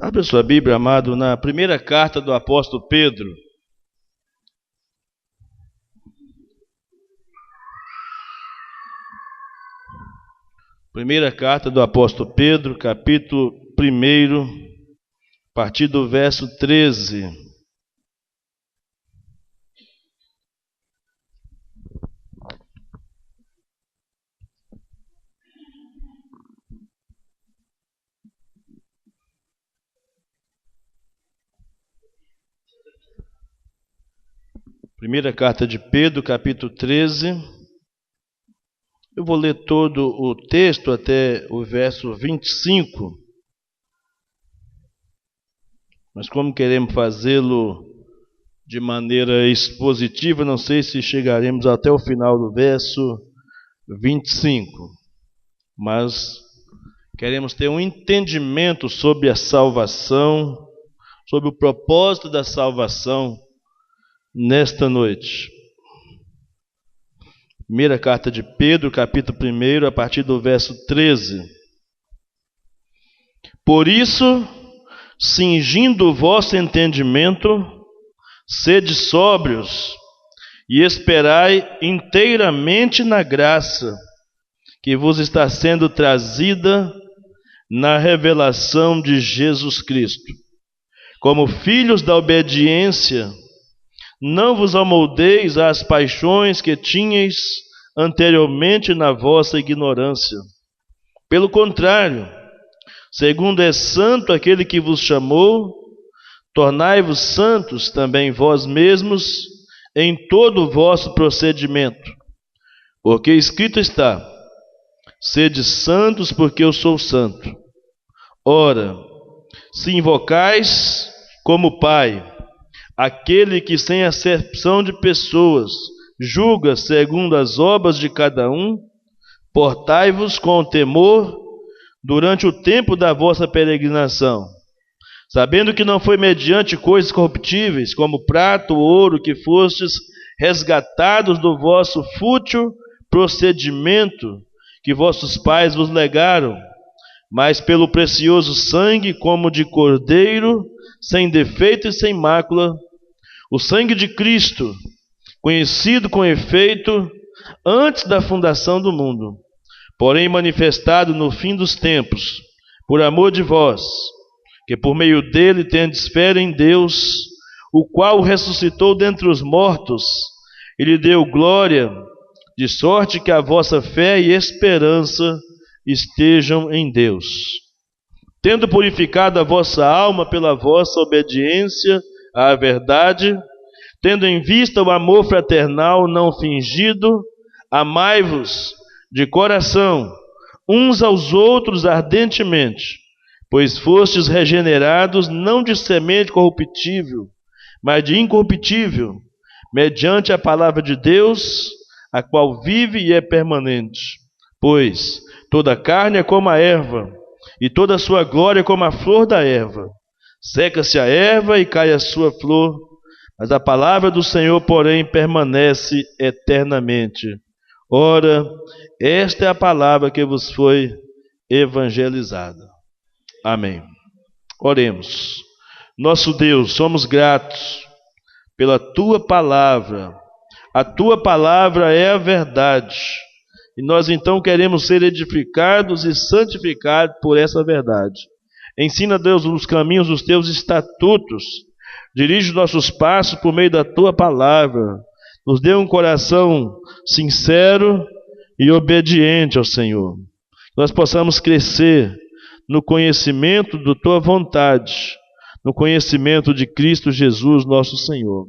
Abra sua Bíblia, amado, na primeira carta do apóstolo Pedro. Primeira carta do apóstolo Pedro, capítulo 1, a partir do verso 13. Primeira carta de Pedro, capítulo 13. Eu vou ler todo o texto até o verso 25. Mas como queremos fazê-lo de maneira expositiva, não sei se chegaremos até o final do verso 25. Mas queremos ter um entendimento sobre a salvação, sobre o propósito da salvação nesta noite. Primeira carta de Pedro, capítulo 1, a partir do verso 13. Por isso, cingindo o vosso entendimento, sede sóbrios e esperai inteiramente na graça que vos está sendo trazida na revelação de Jesus Cristo. Como filhos da obediência, não vos amoldeis às paixões que tinhais anteriormente na vossa ignorância. Pelo contrário, segundo é santo aquele que vos chamou, tornai-vos santos também vós mesmos em todo o vosso procedimento. Porque escrito está: sede santos, porque eu sou santo. Ora, se invocais como Pai aquele que sem acepção de pessoas julga segundo as obras de cada um, portai-vos com temor durante o tempo da vossa peregrinação, sabendo que não foi mediante coisas corruptíveis, como prata ou ouro, que fostes resgatados do vosso fútil procedimento que vossos pais vos legaram, mas pelo precioso sangue, como de cordeiro, sem defeito e sem mácula, o sangue de Cristo, conhecido com efeito antes da fundação do mundo, porém manifestado no fim dos tempos, por amor de vós, que por meio dele tendes fé em Deus, o qual o ressuscitou dentre os mortos e lhe deu glória, de sorte que a vossa fé e esperança estejam em Deus. Tendo purificado a vossa alma pela vossa obediência à verdade, tendo em vista o amor fraternal não fingido, amai-vos de coração uns aos outros ardentemente, pois fostes regenerados não de semente corruptível, mas de incorruptível, mediante a palavra de Deus, a qual vive e é permanente. Pois toda carne é como a erva, e toda a sua glória como a flor da erva. Seca-se a erva e cai a sua flor, mas a palavra do Senhor, porém, permanece eternamente. Ora, esta é a palavra que vos foi evangelizada. Amém. Oremos. Nosso Deus, somos gratos pela Tua palavra. A Tua palavra é a verdade. E nós então queremos ser edificados e santificados por essa verdade. Ensina, Deus, os caminhos dos Teus estatutos. Dirige nossos passos por meio da Tua palavra. Nos dê um coração sincero e obediente ao Senhor. Nós possamos crescer no conhecimento da Tua vontade, no conhecimento de Cristo Jesus, nosso Senhor.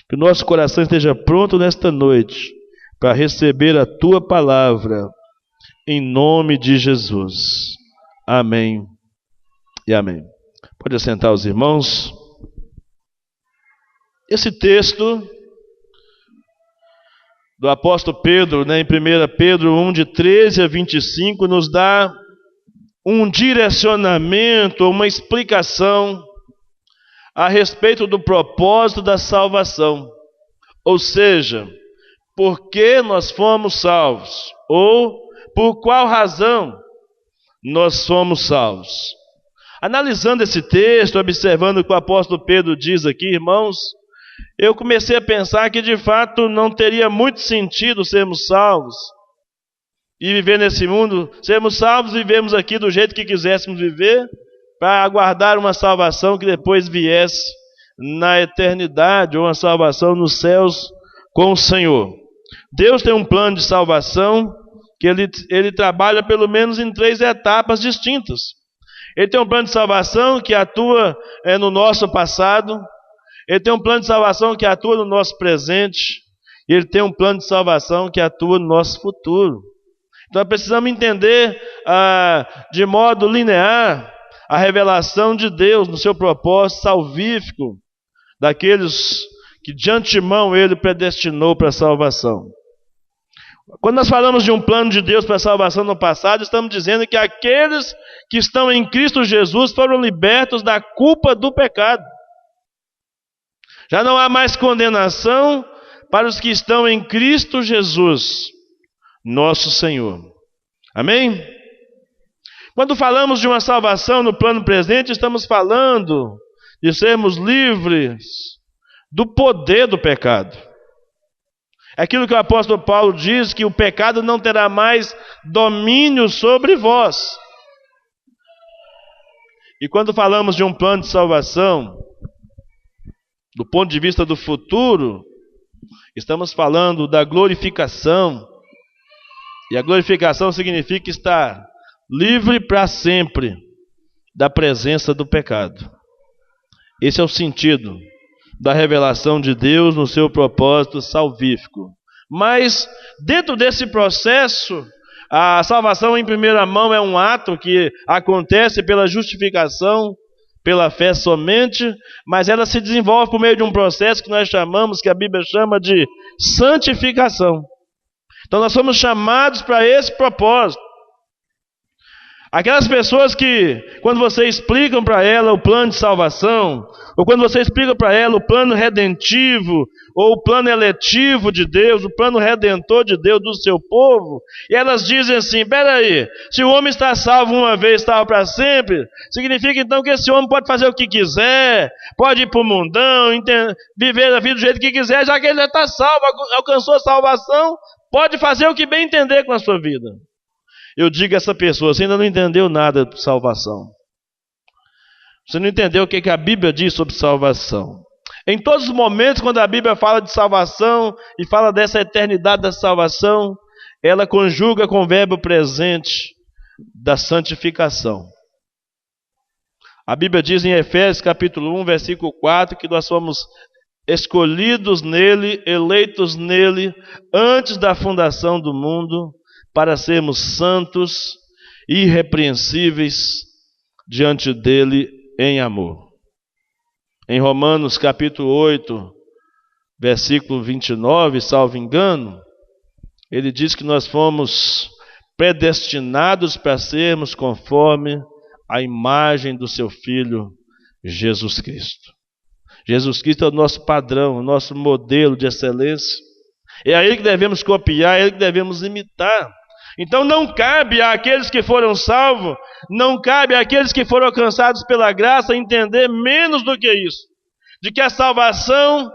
Que o nosso coração esteja pronto nesta noite para receber a Tua palavra, em nome de Jesus. Amém e amém. Pode assentar os irmãos. Esse texto do apóstolo Pedro, em 1 Pedro 1, de 13 a 25, nos dá um direcionamento, uma explicação a respeito do propósito da salvação. Ou seja, por que nós fomos salvos? Ou por qual razão nós somos salvos? Analisando esse texto, observando o que o apóstolo Pedro diz aqui, irmãos, eu comecei a pensar que de fato não teria muito sentido sermos salvos e viver nesse mundo, sermos salvos e vivemos aqui do jeito que quiséssemos viver, para aguardar uma salvação que depois viesse na eternidade, ou uma salvação nos céus com o Senhor. Deus tem um plano de salvação que ele trabalha pelo menos em 3 etapas distintas. Ele tem um plano de salvação que atua no nosso passado, ele tem um plano de salvação que atua no nosso presente, e ele tem um plano de salvação que atua no nosso futuro. Então precisamos entender de modo linear a revelação de Deus no seu propósito salvífico daqueles que de antemão ele predestinou para a salvação. Quando nós falamos de um plano de Deus para a salvação no passado, estamos dizendo que aqueles que estão em Cristo Jesus foram libertos da culpa do pecado. Já não há mais condenação para os que estão em Cristo Jesus, nosso Senhor. Amém? Quando falamos de uma salvação no plano presente, estamos falando de sermos livres do poder do pecado. É aquilo que o apóstolo Paulo diz, que o pecado não terá mais domínio sobre vós. E quando falamos de um plano de salvação, do ponto de vista do futuro, estamos falando da glorificação. E a glorificação significa estar livre para sempre da presença do pecado. Esse é o sentido da revelação de Deus no seu propósito salvífico. Mas, dentro desse processo, a salvação em primeira mão é um ato que acontece pela justificação, pela fé somente, mas ela se desenvolve por meio de um processo que nós chamamos, que a Bíblia chama de santificação. Então nós somos chamados para esse propósito. Aquelas pessoas que, quando você explica para ela o plano de salvação, ou quando você explica para ela o plano redentivo, ou o plano eletivo de Deus, o plano redentor de Deus do seu povo, e elas dizem assim: peraí, se o homem está salvo uma vez, salvo para sempre, significa então que esse homem pode fazer o que quiser, pode ir para o mundão, viver a vida do jeito que quiser, já que ele já está salvo, alcançou a salvação, pode fazer o que bem entender com a sua vida. Eu digo a essa pessoa: você ainda não entendeu nada de salvação. Você não entendeu o que a Bíblia diz sobre salvação. Em todos os momentos, quando a Bíblia fala de salvação e fala dessa eternidade da salvação, ela conjuga com o verbo presente da santificação. A Bíblia diz em Efésios capítulo 1, versículo 4, que nós somos escolhidos nele, eleitos nele, antes da fundação do mundo, para sermos santos e irrepreensíveis diante dele em amor. Em Romanos capítulo 8, versículo 29, salvo engano, ele diz que nós fomos predestinados para sermos conforme a imagem do seu Filho Jesus Cristo. Jesus Cristo é o nosso padrão, o nosso modelo de excelência. É a ele que devemos copiar, é ele que devemos imitar. Então não cabe àqueles que foram salvos, não cabe àqueles que foram alcançados pela graça entender menos do que isso. De que a salvação,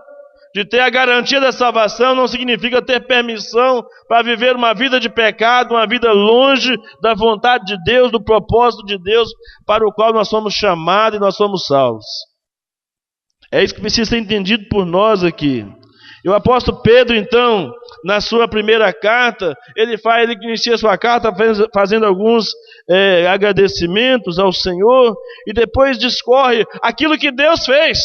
de ter a garantia da salvação, não significa ter permissão para viver uma vida de pecado, uma vida longe da vontade de Deus, do propósito de Deus, para o qual nós somos chamados e nós somos salvos. É isso que precisa ser entendido por nós aqui. E o apóstolo Pedro, então, na sua primeira carta, ele inicia a sua carta fazendo alguns agradecimentos ao Senhor, e depois discorre aquilo que Deus fez.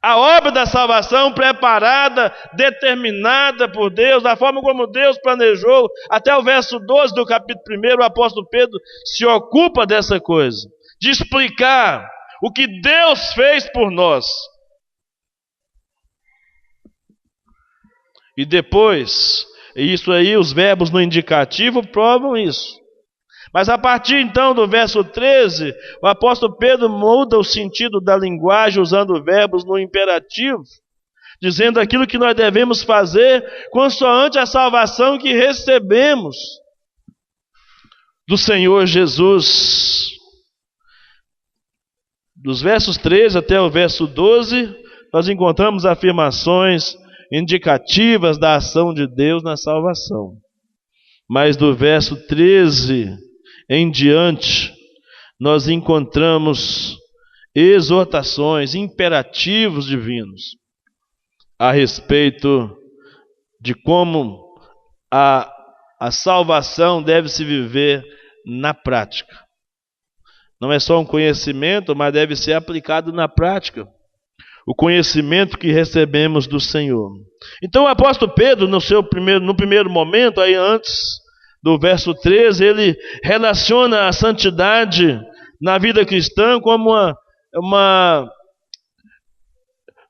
A obra da salvação preparada, determinada por Deus, da forma como Deus planejou, até o verso 12 do capítulo 1, o apóstolo Pedro se ocupa dessa coisa, de explicar o que Deus fez por nós. E depois, isso aí, os verbos no indicativo provam isso. Mas a partir então do verso 13, o apóstolo Pedro muda o sentido da linguagem usando verbos no imperativo, dizendo aquilo que nós devemos fazer consoante a salvação que recebemos do Senhor Jesus. Dos versos 13 até o verso 12, nós encontramos afirmações indicativas da ação de Deus na salvação. Mas do verso 13 em diante, nós encontramos exortações, imperativos divinos a respeito de como a salvação deve se viver na prática. Não é só um conhecimento, mas deve ser aplicado na prática. O conhecimento que recebemos do Senhor. Então o apóstolo Pedro, no primeiro momento, aí antes do verso 13, ele relaciona a santidade na vida cristã como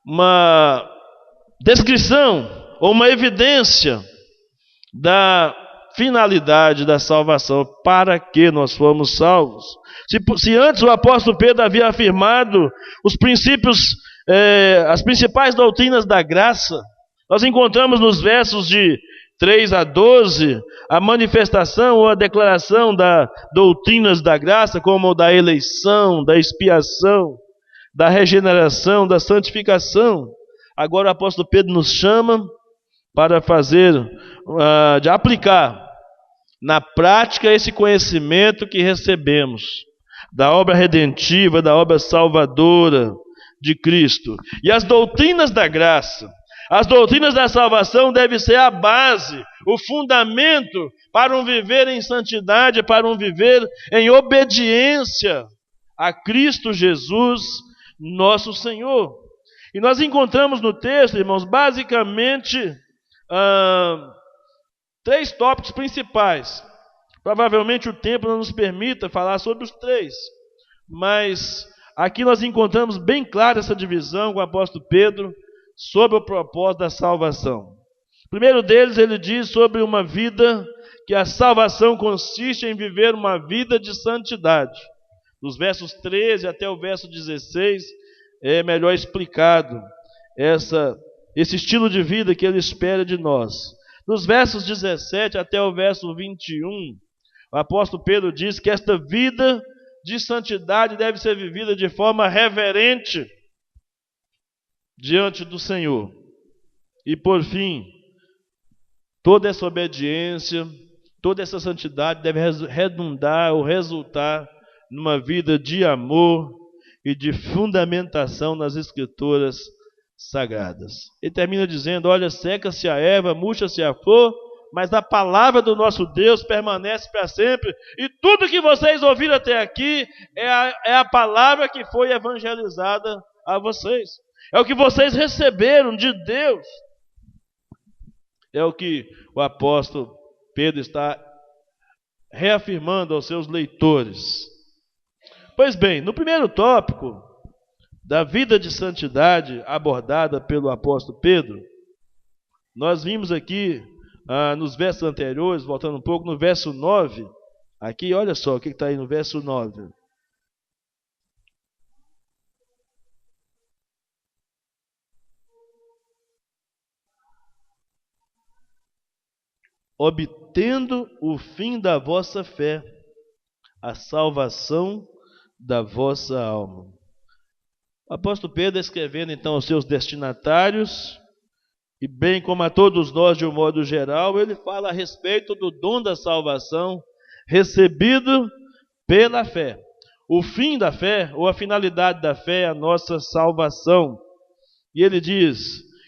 uma descrição ou uma evidência da finalidade da salvação, para que nós fomos salvos. Se antes o apóstolo Pedro havia afirmado os princípios, as principais doutrinas da graça, nós encontramos nos versos de 3 a 12 a manifestação ou a declaração das doutrinas da graça, como da eleição, da expiação, da regeneração, da santificação. Agora o apóstolo Pedro nos chama para de aplicar na prática esse conhecimento que recebemos da obra redentiva, da obra salvadora de Cristo. E as doutrinas da graça, as doutrinas da salvação devem ser a base, o fundamento para um viver em santidade, para um viver em obediência a Cristo Jesus, nosso Senhor. E nós encontramos no texto, irmãos, basicamente 3 tópicos principais. Provavelmente o tempo não nos permita falar sobre os 3, mas aqui nós encontramos bem clara essa divisão com o apóstolo Pedro sobre o propósito da salvação. O primeiro deles, ele diz sobre uma vida, que a salvação consiste em viver uma vida de santidade. Dos versos 13 até o verso 16 é melhor explicado esse estilo de vida que ele espera de nós. Dos versos 17 até o verso 21, o apóstolo Pedro diz que esta vida de santidade deve ser vivida de forma reverente diante do Senhor. E por fim, toda essa obediência, toda essa santidade deve redundar ou resultar numa vida de amor e de fundamentação nas Escrituras sagradas. Ele termina dizendo: olha, seca-se a erva, murcha-se a flor, mas a palavra do nosso Deus permanece para sempre. E tudo que vocês ouviram até aqui é a palavra que foi evangelizada a vocês. É o que vocês receberam de Deus. É o que o apóstolo Pedro está reafirmando aos seus leitores. Pois bem, no primeiro tópico da vida de santidade abordada pelo apóstolo Pedro, nós vimos aqui nos versos anteriores, voltando um pouco, no verso 9, aqui olha só o que está aí no verso 9. Obtendo o fim da vossa fé, a salvação da vossa alma. O apóstolo Pedro, escrevendo então aos seus destinatários, e bem como a todos nós de um modo geral, ele fala a respeito do dom da salvação recebido pela fé. O fim da fé, ou a finalidade da fé, é a nossa salvação. E ele diz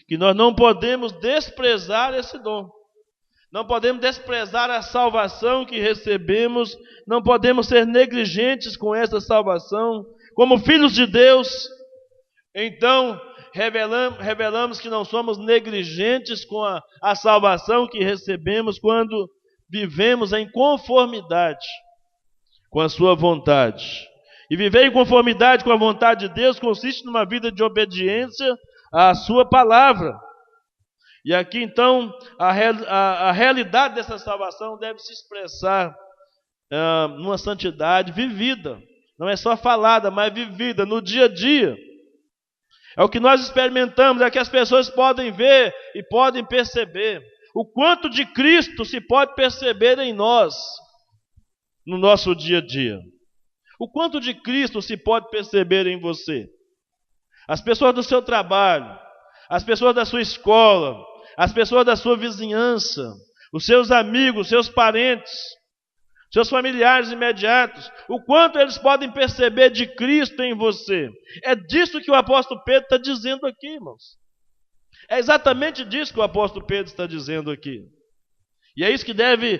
que nós não podemos desprezar esse dom. Não podemos desprezar a salvação que recebemos, não podemos ser negligentes com essa salvação. Como filhos de Deus, então revelamos que não somos negligentes com a salvação que recebemos quando vivemos em conformidade com a sua vontade. E viver em conformidade com a vontade de Deus consiste numa vida de obediência à sua palavra. E aqui então a realidade dessa salvação deve se expressar numa santidade vivida. Não é só falada, mas vivida no dia a dia. É o que nós experimentamos, é que as pessoas podem ver e podem perceber. O quanto de Cristo se pode perceber em nós, no nosso dia a dia. O quanto de Cristo se pode perceber em você? As pessoas do seu trabalho, as pessoas da sua escola, as pessoas da sua vizinhança, os seus amigos, os seus parentes, seus familiares imediatos, o quanto eles podem perceber de Cristo em você. É disso que o apóstolo Pedro está dizendo aqui, irmãos. É exatamente disso que o apóstolo Pedro está dizendo aqui. E é isso que deve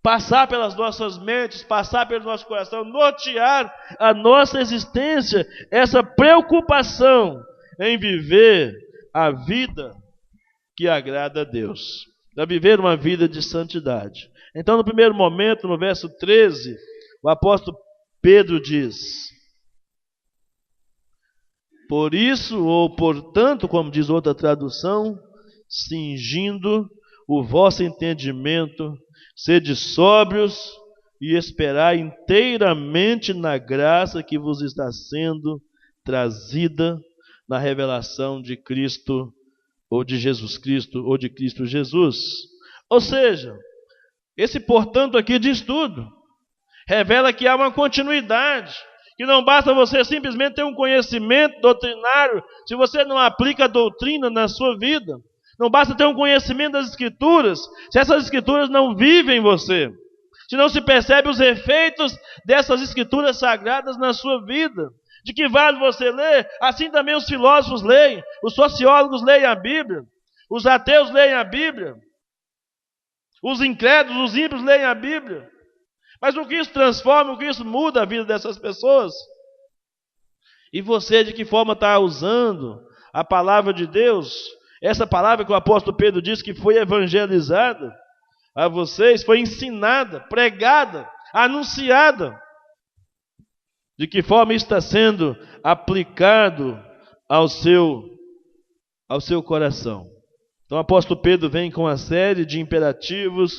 passar pelas nossas mentes, passar pelo nosso coração, nortear a nossa existência, essa preocupação em viver a vida que agrada a Deus, a viver uma vida de santidade. Então, no primeiro momento, no verso 13, o apóstolo Pedro diz: por isso, ou portanto, como diz outra tradução, cingindo o vosso entendimento, sede sóbrios e esperai inteiramente na graça que vos está sendo trazida na revelação de Cristo, ou de Jesus Cristo, ou de Cristo Jesus. Ou seja, esse portanto aqui diz tudo. Revela que há uma continuidade, que não basta você simplesmente ter um conhecimento doutrinário, se você não aplica a doutrina na sua vida. Não basta ter um conhecimento das Escrituras, se essas Escrituras não vivem em você, se não se percebe os efeitos dessas Escrituras sagradas na sua vida. De que vale você ler? Assim também os filósofos leem, os sociólogos leem a Bíblia, os ateus leem a Bíblia, os incrédulos, os ímpios leem a Bíblia. Mas o que isso transforma, o que isso muda a vida dessas pessoas? E você, de que forma está usando a palavra de Deus? Essa palavra que o apóstolo Pedro diz que foi evangelizada a vocês, foi ensinada, pregada, anunciada. De que forma isso está sendo aplicado ao seu coração? Então o apóstolo Pedro vem com uma série de imperativos,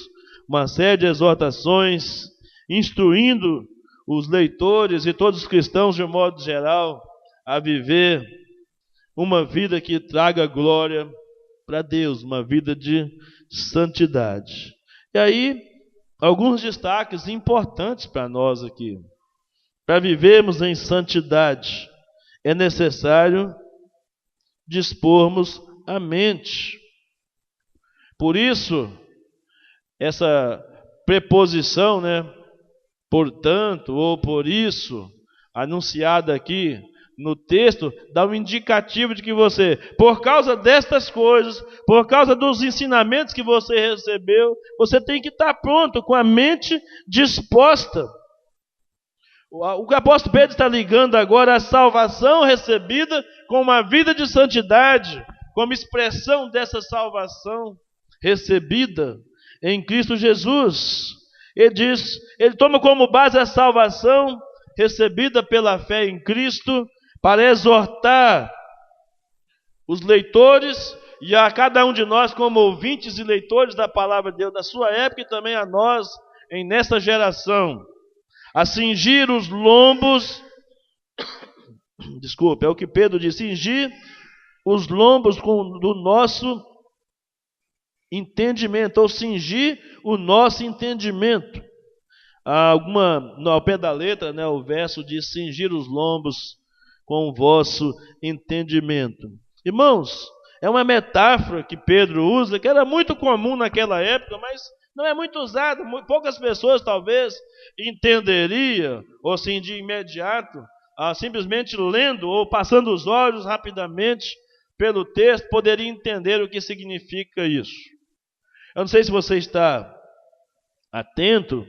uma série de exortações, instruindo os leitores e todos os cristãos de um modo geral a viver uma vida que traga glória para Deus, uma vida de santidade. E aí, alguns destaques importantes para nós aqui. Para vivermos em santidade, é necessário dispormos a mente. Por isso, essa preposição, portanto, ou por isso, anunciada aqui no texto, dá um indicativo de que você, por causa destas coisas, por causa dos ensinamentos que você recebeu, você tem que estar pronto, com a mente disposta. O que o apóstolo Pedro está ligando agora à salvação recebida com uma vida de santidade, como expressão dessa salvação recebida em Cristo Jesus. Ele toma como base a salvação recebida pela fé em Cristo para exortar os leitores e a cada um de nós como ouvintes e leitores da palavra de Deus da sua época e também a nós nessa geração. A cingir os lombos, é o que Pedro diz, cingir os lombos do nosso entendimento, ou cingir o nosso entendimento. Ao pé da letra, o verso diz, cingir os lombos com o vosso entendimento. Irmãos, é uma metáfora que Pedro usa, que era muito comum naquela época, mas não é muito usado, poucas pessoas talvez entenderiam, ou assim de imediato, simplesmente lendo ou passando os olhos rapidamente pelo texto, poderia entender o que significa isso. Eu não sei se você está atento,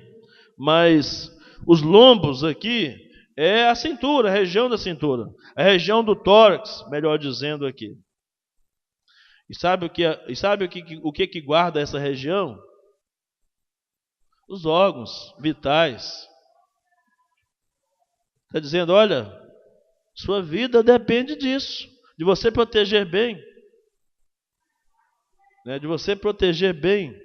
mas os lombos aqui é a cintura, a região da cintura, a região do tórax, melhor dizendo aqui. E sabe o que guarda essa região? Os órgãos vitais. Está dizendo, olha, sua vida depende disso, de você proteger bem, de você proteger bem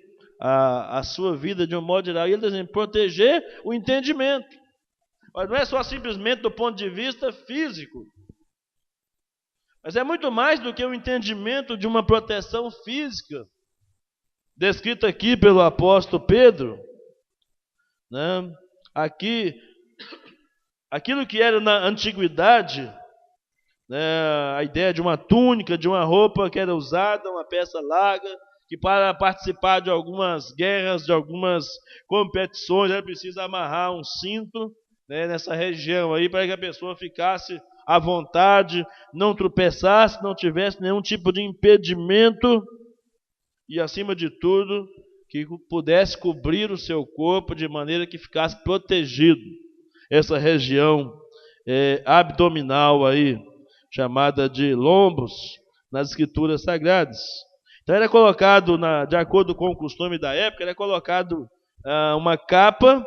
a sua vida de um modo geral. E ele está dizendo, proteger o entendimento. Mas não é só simplesmente do ponto de vista físico, mas é muito mais do que o entendimento de uma proteção física, descrita aqui pelo apóstolo Pedro. aqui, aquilo que era na antiguidade, né, a ideia de uma túnica, de uma roupa que era usada, uma peça larga, que para participar de algumas guerras, de algumas competições, era preciso amarrar um cinto, né, nessa região aí, para que a pessoa ficasse à vontade, não tropeçasse, não tivesse nenhum tipo de impedimento e, acima de tudo, que pudesse cobrir o seu corpo de maneira que ficasse protegido. Essa região abdominal aí, chamada de lombos, nas escrituras sagradas. Então era colocado, de acordo com o costume da época, era colocado uma capa,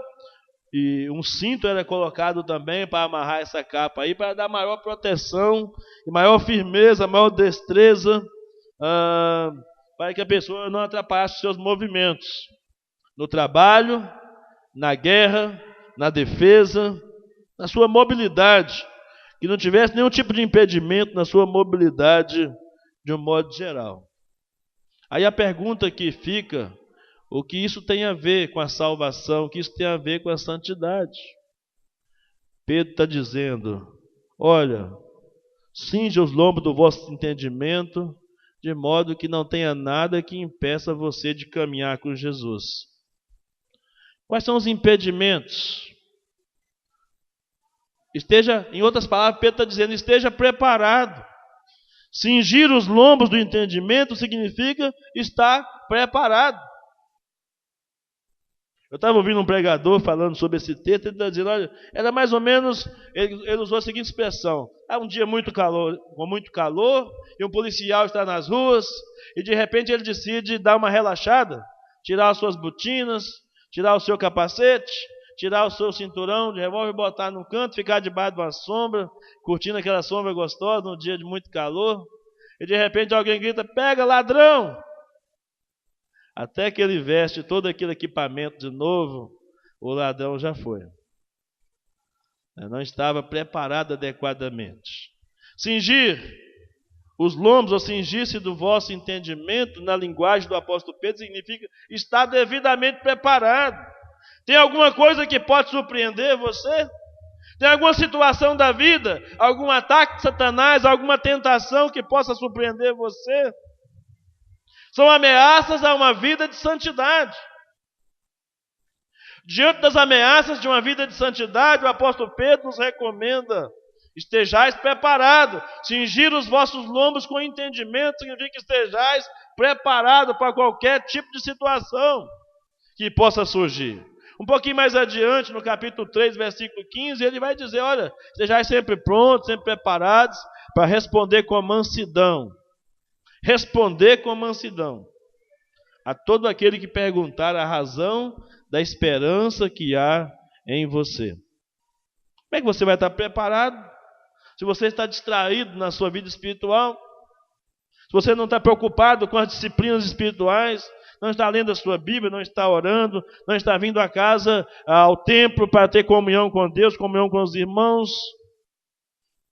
e um cinto era colocado também para amarrar essa capa aí, para dar maior proteção, e maior firmeza, maior destreza, para que a pessoa não atrapalhasse os seus movimentos, no trabalho, na guerra, na defesa, na sua mobilidade, que não tivesse nenhum tipo de impedimento na sua mobilidade de um modo geral. Aí a pergunta que fica, o que isso tem a ver com a salvação, o que isso tem a ver com a santidade? Pedro está dizendo, olha, cinja os lombos do vosso entendimento, de modo que não tenha nada que impeça você de caminhar com Jesus. Quais são os impedimentos? Em outras palavras, Pedro está dizendo, esteja preparado. Cingir os lombos do entendimento significa estar preparado. Eu estava ouvindo um pregador falando sobre esse texto, ele está dizendo, olha, era mais ou menos, ele usou a seguinte expressão, um dia com muito calor, e um policial está nas ruas, e de repente ele decide dar uma relaxada, tirar as suas botinas, tirar o seu capacete, tirar o seu cinturão de revólver, botar no canto, ficar debaixo de uma sombra, curtindo aquela sombra gostosa num dia de muito calor, e de repente alguém grita, pega ladrão! Até que ele veste todo aquele equipamento de novo, o ladrão já foi. Não estava preparado adequadamente. Cingir os lombos, ou cingir-se do vosso entendimento, na linguagem do apóstolo Pedro, significa estar devidamente preparado. Tem alguma coisa que pode surpreender você? Tem alguma situação da vida, algum ataque de Satanás, alguma tentação que possa surpreender você? São ameaças a uma vida de santidade. Diante das ameaças de uma vida de santidade, o apóstolo Pedro nos recomenda, estejais preparados. Cingir os vossos lombos com entendimento significa que estejais preparados para qualquer tipo de situação que possa surgir. Um pouquinho mais adiante, no capítulo 3, versículo 15, ele vai dizer, olha, estejais sempre prontos, sempre preparados para responder com mansidão. Responder com mansidão a todo aquele que perguntar a razão da esperança que há em você. Como é que você vai estar preparado? Se você está distraído na sua vida espiritual, se você não está preocupado com as disciplinas espirituais, não está lendo a sua Bíblia, não está orando, não está vindo à casa, ao templo para ter comunhão com Deus, comunhão com os irmãos,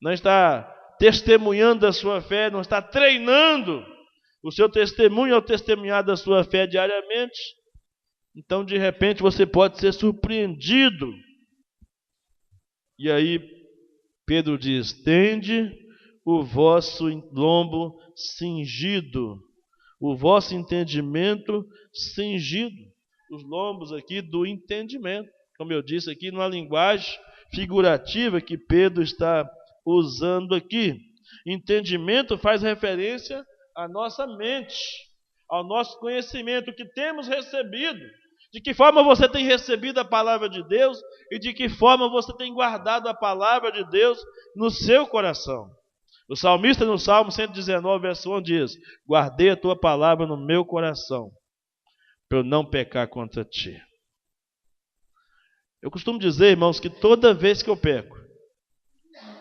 não está testemunhando da sua fé, não está treinando o seu testemunho ao testemunhar da sua fé diariamente, então de repente você pode ser surpreendido. E aí Pedro diz, tende o vosso lombo cingido, o vosso entendimento cingido. Os lombos aqui do entendimento, como eu disse aqui, numa linguagem figurativa que Pedro está usando aqui. Entendimento faz referência à nossa mente, ao nosso conhecimento que temos recebido. De que forma você tem recebido a palavra de Deus e de que forma você tem guardado a palavra de Deus no seu coração. O salmista no Salmo 119, verso 1 diz, guardei a tua palavra no meu coração, para eu não pecar contra ti. Eu costumo dizer, irmãos, que toda vez que eu peco,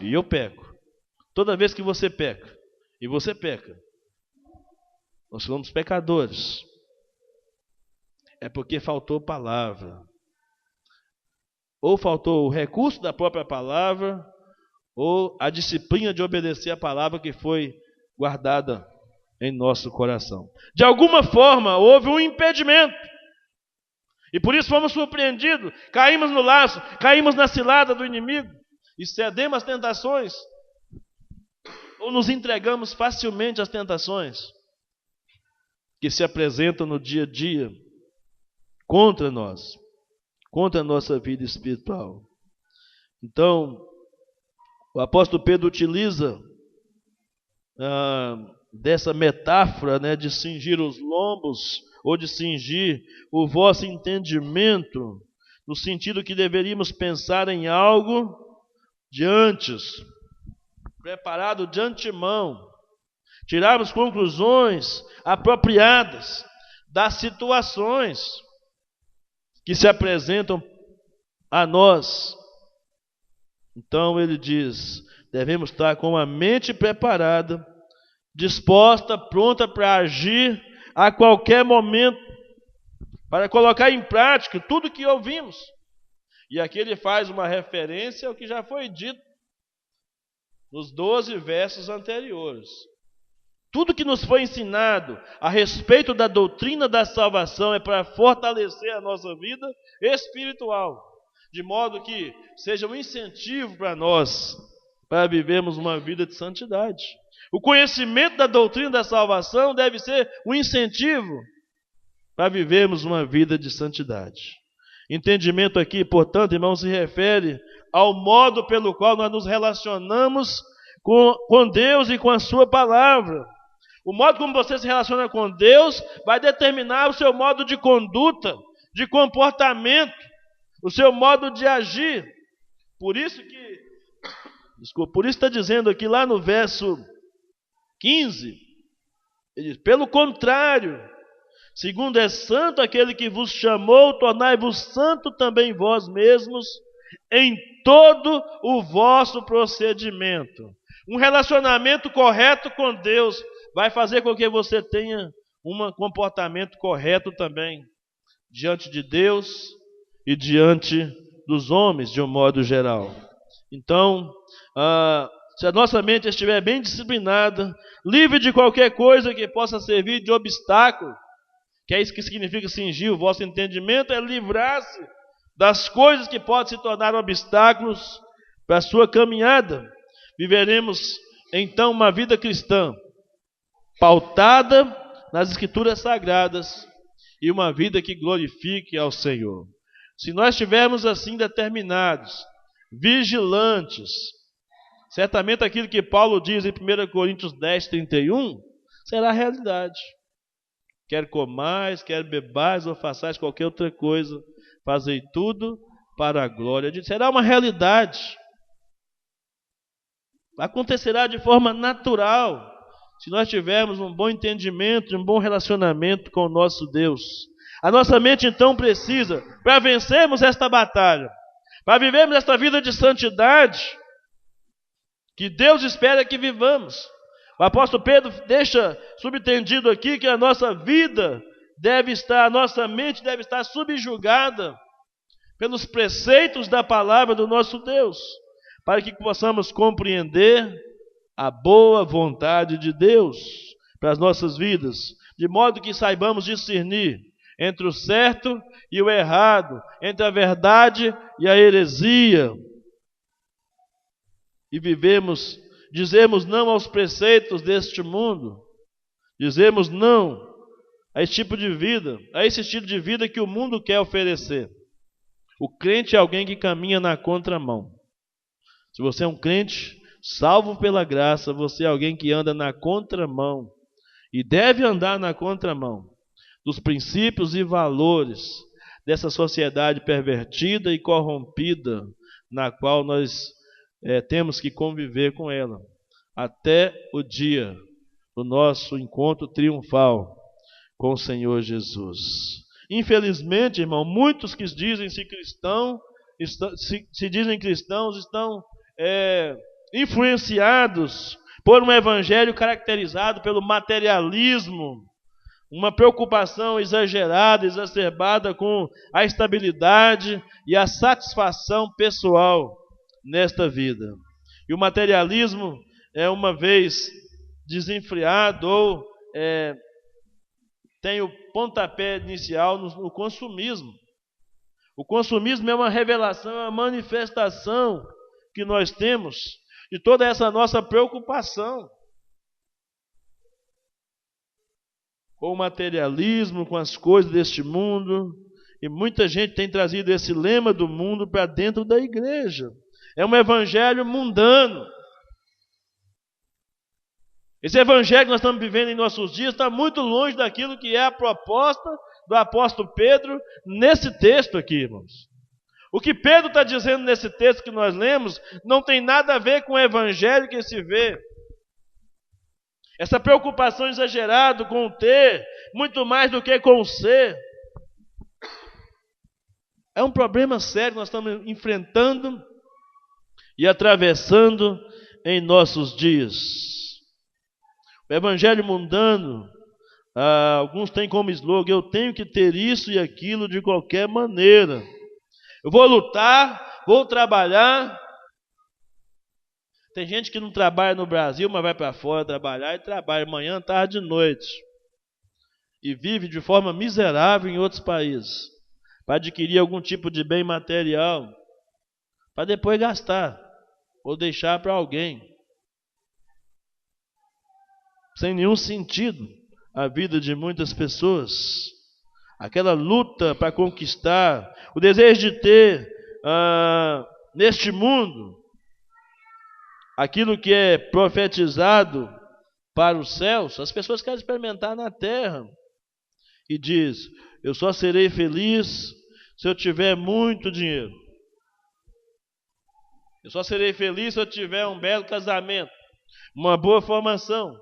e eu peco, toda vez que você peca, e você peca, nós somos pecadores. É porque faltou palavra. Ou faltou o recurso da própria palavra, ou a disciplina de obedecer a palavra que foi guardada em nosso coração. De alguma forma, houve um impedimento. E por isso fomos surpreendidos, caímos no laço, caímos na cilada do inimigo e cedemos às tentações, ou nos entregamos facilmente às tentações que se apresentam no dia a dia contra nós, contra a nossa vida espiritual. Então, o apóstolo Pedro utiliza dessa metáfora, né, de cingir os lombos, ou de cingir o vosso entendimento, no sentido que deveríamos pensar em algo de antes, preparado de antemão, tirarmos conclusões apropriadas das situações que se apresentam a nós. Então ele diz, devemos estar com a mente preparada, disposta, pronta para agir a qualquer momento, para colocar em prática tudo que ouvimos. E aqui ele faz uma referência ao que já foi dito nos 12 versos anteriores. Tudo que nos foi ensinado a respeito da doutrina da salvação é para fortalecer a nossa vida espiritual, de modo que seja um incentivo para nós, para vivermos uma vida de santidade. O conhecimento da doutrina da salvação deve ser um incentivo para vivermos uma vida de santidade. Entendimento aqui, portanto, irmãos, se refere ao modo pelo qual nós nos relacionamos com Deus e com a sua palavra. O modo como você se relaciona com Deus vai determinar o seu modo de conduta, de comportamento, o seu modo de agir. Por isso está dizendo aqui lá no verso 15, ele diz, pelo contrário, segundo é santo aquele que vos chamou, tornai-vos santo também vós mesmos em todo o vosso procedimento. Um relacionamento correto com Deus vai fazer com que você tenha um comportamento correto também, diante de Deus e diante dos homens, de um modo geral. Então, se a nossa mente estiver bem disciplinada, livre de qualquer coisa que possa servir de obstáculo, que é isso que significa cingir o vosso entendimento, é livrar-se das coisas que podem se tornar obstáculos para a sua caminhada. Viveremos então uma vida cristã pautada nas Escrituras Sagradas e uma vida que glorifique ao Senhor. Se nós estivermos assim determinados, vigilantes, certamente aquilo que Paulo diz em 1 Coríntios 10, 31, será realidade. Quer comais, quer bebais ou façais qualquer outra coisa, fazei tudo para a glória de Deus. Será uma realidade. Acontecerá de forma natural, se nós tivermos um bom entendimento, um bom relacionamento com o nosso Deus. A nossa mente então precisa, para vencermos esta batalha, para vivermos esta vida de santidade, que Deus espera que vivamos. O apóstolo Pedro deixa subentendido aqui que a nossa vida deve estar, a nossa mente deve estar subjugada pelos preceitos da palavra do nosso Deus, para que possamos compreender a boa vontade de Deus para as nossas vidas, de modo que saibamos discernir entre o certo e o errado, entre a verdade e a heresia, e dizemos não aos preceitos deste mundo, dizemos não a esse tipo de vida, a esse estilo de vida que o mundo quer oferecer. O crente é alguém que caminha na contramão. Se você é um crente salvo pela graça, você é alguém que anda na contramão e deve andar na contramão dos princípios e valores dessa sociedade pervertida e corrompida na qual nós temos que conviver com ela até o dia do nosso encontro triunfal com o Senhor Jesus. Infelizmente, irmão, muitos que dizem-se cristãos, se dizem cristãos, estão influenciados por um evangelho caracterizado pelo materialismo, uma preocupação exagerada, exacerbada com a estabilidade e a satisfação pessoal nesta vida. E o materialismo é, uma vez desenfreado, ou tem o pontapé inicial no consumismo. O consumismo é uma revelação, é uma manifestação que nós temos de toda essa nossa preocupação com o materialismo, com as coisas deste mundo. E muita gente tem trazido esse lema do mundo para dentro da igreja. É um evangelho mundano. Esse evangelho que nós estamos vivendo em nossos dias está muito longe daquilo que é a proposta do apóstolo Pedro nesse texto aqui, irmãos. O que Pedro está dizendo nesse texto que nós lemos não tem nada a ver com o evangelho que se vê. Essa preocupação exagerada com o ter, muito mais do que com o ser, é um problema sério que nós estamos enfrentando e atravessando em nossos dias. O evangelho mundano, alguns têm como slogan: eu tenho que ter isso e aquilo de qualquer maneira. Eu vou lutar, vou trabalhar. Tem gente que não trabalha no Brasil, mas vai para fora trabalhar e trabalha manhã, tarde e noite. E vive de forma miserável em outros países, para adquirir algum tipo de bem material, para depois gastar ou deixar para alguém. Sem nenhum sentido a vida de muitas pessoas. Aquela luta para conquistar, o desejo de ter neste mundo aquilo que é profetizado para os céus. As pessoas querem experimentar na terra e diz: eu só serei feliz se eu tiver muito dinheiro. Eu só serei feliz se eu tiver um belo casamento, uma boa formação,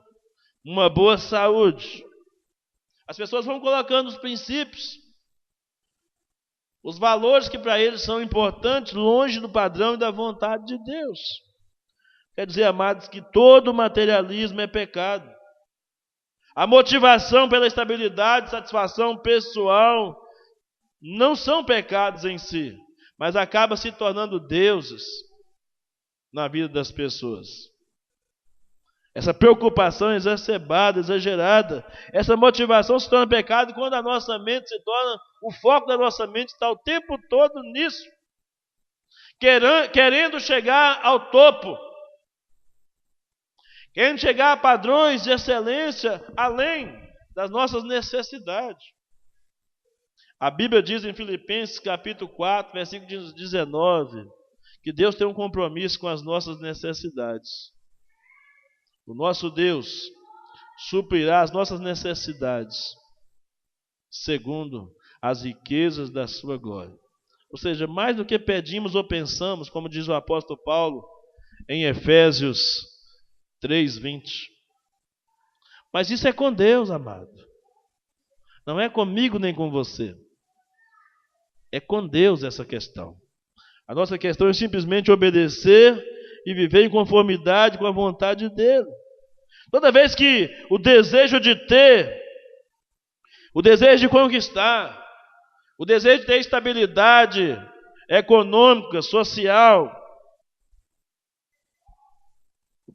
uma boa saúde. As pessoas vão colocando os princípios, os valores que para eles são importantes, longe do padrão e da vontade de Deus. Quer dizer, amados, que todo materialismo é pecado. A motivação pela estabilidade, satisfação pessoal não são pecados em si, mas acaba se tornando deuses na vida das pessoas. Essa preocupação exacerbada, exagerada, essa motivação se torna pecado quando a nossa mente se torna, o foco da nossa mente está o tempo todo nisso, querendo chegar ao topo, querendo chegar a padrões de excelência além das nossas necessidades. A Bíblia diz em Filipenses capítulo 4, versículo 19, que Deus tem um compromisso com as nossas necessidades. O nosso Deus suprirá as nossas necessidades segundo as riquezas da sua glória. Ou seja, mais do que pedimos ou pensamos, como diz o apóstolo Paulo em Efésios 3:20. Mas isso é com Deus, amado. Não é comigo nem com você. É com Deus essa questão. A nossa questão é simplesmente obedecer e viver em conformidade com a vontade dele. Toda vez que o desejo de ter, o desejo de conquistar, o desejo de ter estabilidade econômica, social,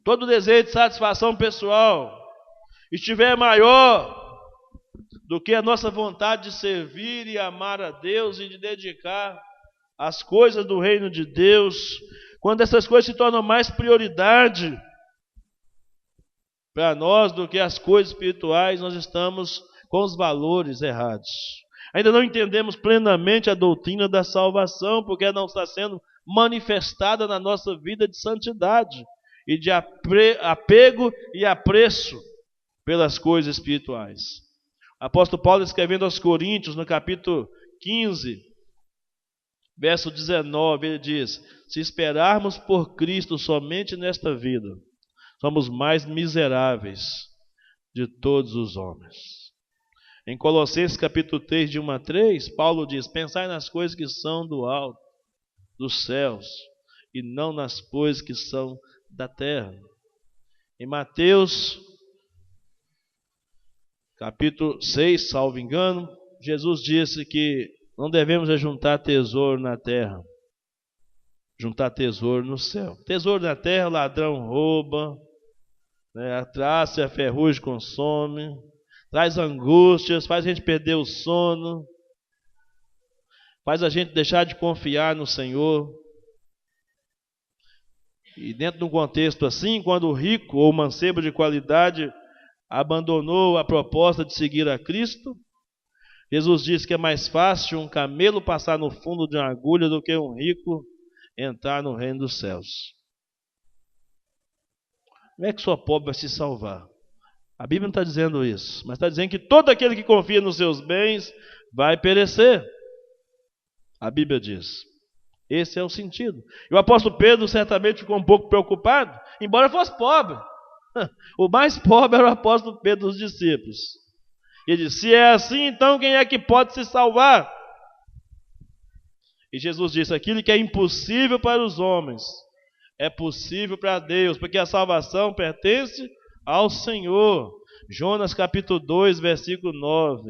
todo o desejo de satisfação pessoal estiver maior do que a nossa vontade de servir e amar a Deus e de dedicar as coisas do reino de Deus, quando essas coisas se tornam mais prioridade para nós do que as coisas espirituais, nós estamos com os valores errados. Ainda não entendemos plenamente a doutrina da salvação, porque ela não está sendo manifestada na nossa vida de santidade e de apego e apreço pelas coisas espirituais. O apóstolo Paulo, escrevendo aos Coríntios, no capítulo 15, verso 19, ele diz: se esperarmos por Cristo somente nesta vida, somos mais miseráveis de todos os homens. Em Colossenses capítulo 3, de 1 a 3, Paulo diz: pensai nas coisas que são do alto, dos céus, e não nas coisas que são da terra. Em Mateus capítulo 6, salvo engano, Jesus disse que não devemos juntar tesouro na terra, juntar tesouro no céu. Tesouro na terra, o ladrão rouba, a traça e a ferrugem consome, traz angústias, faz a gente perder o sono, faz a gente deixar de confiar no Senhor. E dentro de um contexto assim, quando o rico ou o mancebo de qualidade abandonou a proposta de seguir a Cristo, Jesus disse que é mais fácil um camelo passar no fundo de uma agulha do que um rico entrar no reino dos céus. Como é que só pobre vai se salvar? A Bíblia não está dizendo isso, mas está dizendo que todo aquele que confia nos seus bens vai perecer. A Bíblia diz. Esse é o sentido. E o apóstolo Pedro certamente ficou um pouco preocupado, embora fosse pobre. O mais pobre era o apóstolo Pedro dos discípulos. Ele disse, se é assim, então quem é que pode se salvar? E Jesus disse, aquilo que é impossível para os homens, é possível para Deus, porque a salvação pertence ao Senhor. Jonas capítulo 2, versículo 9.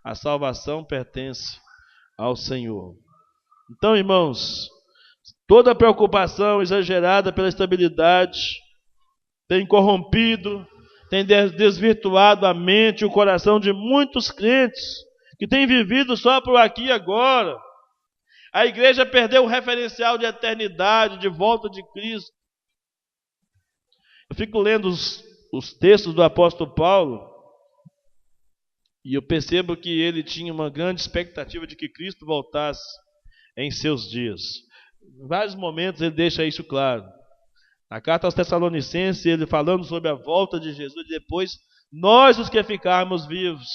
A salvação pertence ao Senhor. Então, irmãos, toda preocupação exagerada pela estabilidade tem corrompido, tem desvirtuado a mente e o coração de muitos crentes que têm vivido só por aqui e agora. A igreja perdeu o referencial de eternidade, de volta de Cristo. Eu fico lendo os textos do apóstolo Paulo e eu percebo que ele tinha uma grande expectativa de que Cristo voltasse em seus dias. Em vários momentos ele deixa isso claro. Na carta aos Tessalonicenses, ele falando sobre a volta de Jesus, e depois nós os que ficarmos vivos,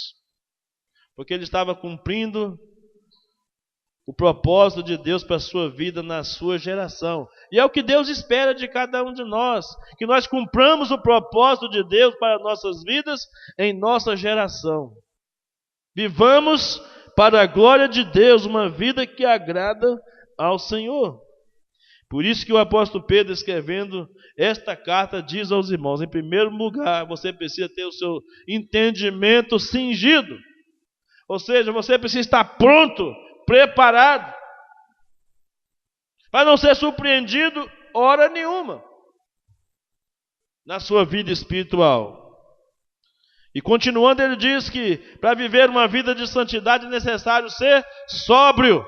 porque ele estava cumprindo o propósito de Deus para a sua vida na sua geração. E é o que Deus espera de cada um de nós, que nós cumpramos o propósito de Deus para nossas vidas em nossa geração. Vivamos para a glória de Deus, uma vida que agrada ao Senhor. Por isso que o apóstolo Pedro, escrevendo esta carta, diz aos irmãos, em primeiro lugar, você precisa ter o seu entendimento cingido. Ou seja, você precisa estar pronto, preparado, para não ser surpreendido hora nenhuma na sua vida espiritual. E continuando, ele diz que para viver uma vida de santidade é necessário ser sóbrio.